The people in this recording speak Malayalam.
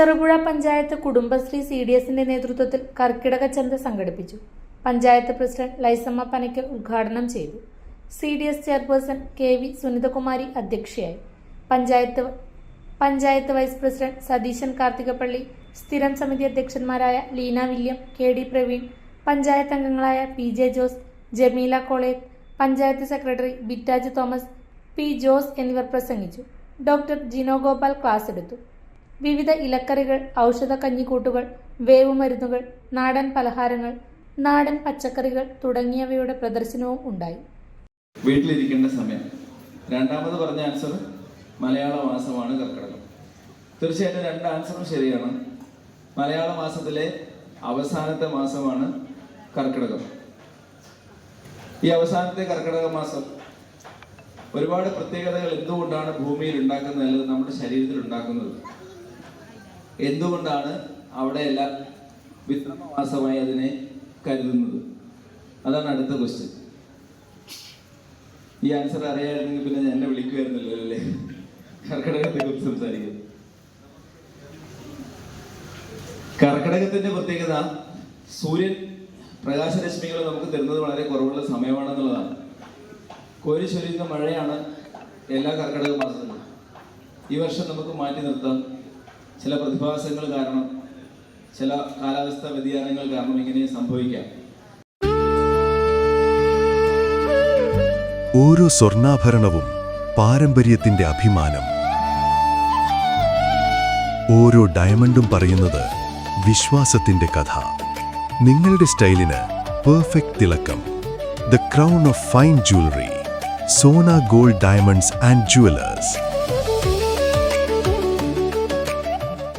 ചെറുപുഴ പഞ്ചായത്ത് കുടുംബശ്രീ CDSന്റെ നേതൃത്വത്തിൽ കർക്കിടക ചന്ത സംഘടിപ്പിച്ചു. പഞ്ചായത്ത് പ്രസിഡന്റ് ലൈസമ്മ പനയ്ക്കൽ ഉദ്ഘാടനം ചെയ്തു. CDS ചെയർപേഴ്സൺ KV സുനിതകുമാരി അധ്യക്ഷയായി. പഞ്ചായത്ത് വൈസ് പ്രസിഡന്റ് സതീശൻ കാർത്തികപ്പള്ളി, സ്ഥിരം സമിതി അധ്യക്ഷന്മാരായ ലീന വില്യം, KD പ്രവീൺ, പഞ്ചായത്ത് അംഗങ്ങളായ PJ Jose, Jameela Koleth, panchayat secretary Bitaj Thomas, P Jose എന്നിവർ പ്രസംഗിച്ചു. ഡോക്ടർ ജിനോ ഗോപാൽ ക്ലാസ് എടുത്തു. വിവിധ ഇലക്കറികൾ, ഔഷധ കഞ്ഞിക്കൂട്ടുകൾ, വേവുമരുന്നുകൾ, നാടൻ പലഹാരങ്ങൾ, നാടൻ പച്ചക്കറികൾ തുടങ്ങിയവയുടെ പ്രദർശനവും ഉണ്ടായി. വീട്ടിലിരിക്കേണ്ട സമയം. രണ്ടാമത് പറഞ്ഞ ആൻസർ മലയാള മാസമാണ് കർക്കിടകം. തീർച്ചയായിട്ടും രണ്ട് ആൻസറും ശരിയാണ്. മലയാള മാസത്തിലെ അവസാനത്തെ മാസമാണ് കർക്കിടകം. ഈ അവസാനത്തെ കർക്കിടക മാസം ഒരുപാട് പ്രത്യേകതകൾ എന്തുകൊണ്ടാണ് ഭൂമിയിൽ ഉണ്ടാക്കുന്നത്, അല്ലെങ്കിൽ നമ്മുടെ ശരീരത്തിൽ ഉണ്ടാക്കുന്നത്, എന്തുകൊണ്ടാണ് അവിടെയെല്ലാം വിശ്രമമാസമായി അതിനെ കരുതുന്നത്, അതാണ് അടുത്ത ക്വസ്റ്റ്യൻ. ഈ ആൻസർ അറിയാമായിരുന്നെങ്കിൽ പിന്നെ എന്നെ വിളിക്കുമായിരുന്നല്ലോ അല്ലേ കർക്കിടകത്തെ കുറിച്ച് സംസാരിക്കുന്നത്. കർക്കിടകത്തിന്റെ പ്രത്യേകത സൂര്യൻ പ്രകാശരശ്മികൾ നമുക്ക് തരുന്നത് വളരെ കുറവുള്ള സമയമാണെന്നുള്ളതാണ്. കോരിച്ചൊരിയുന്ന മഴയാണ് എല്ലാ കർക്കിടക മാസത്തിലും. ഈ വർഷം നമുക്ക് മാറ്റി നിർത്താം. ചില പ്രതിഭാസങ്ങൾ കാരണം, ചില കാലാവസ്ഥാ വ്യതിയാനങ്ങൾ കാരണം ഇങ്ങനെ സംഭവിക്കാം. ഓരോ സ്വർണ്ണാഭരണവും പാരമ്പര്യത്തിന്റെ അഭിമാനം. ഓരോ ഡയമണ്ടും പറയുന്നത് വിശ്വാസത്തിന്റെ കഥ. നിങ്ങളുടെ സ്റ്റൈലിന് പെർഫെക്റ്റ് തിളക്കം. The crown of fine jewellery. Sona gold diamonds and jewellers.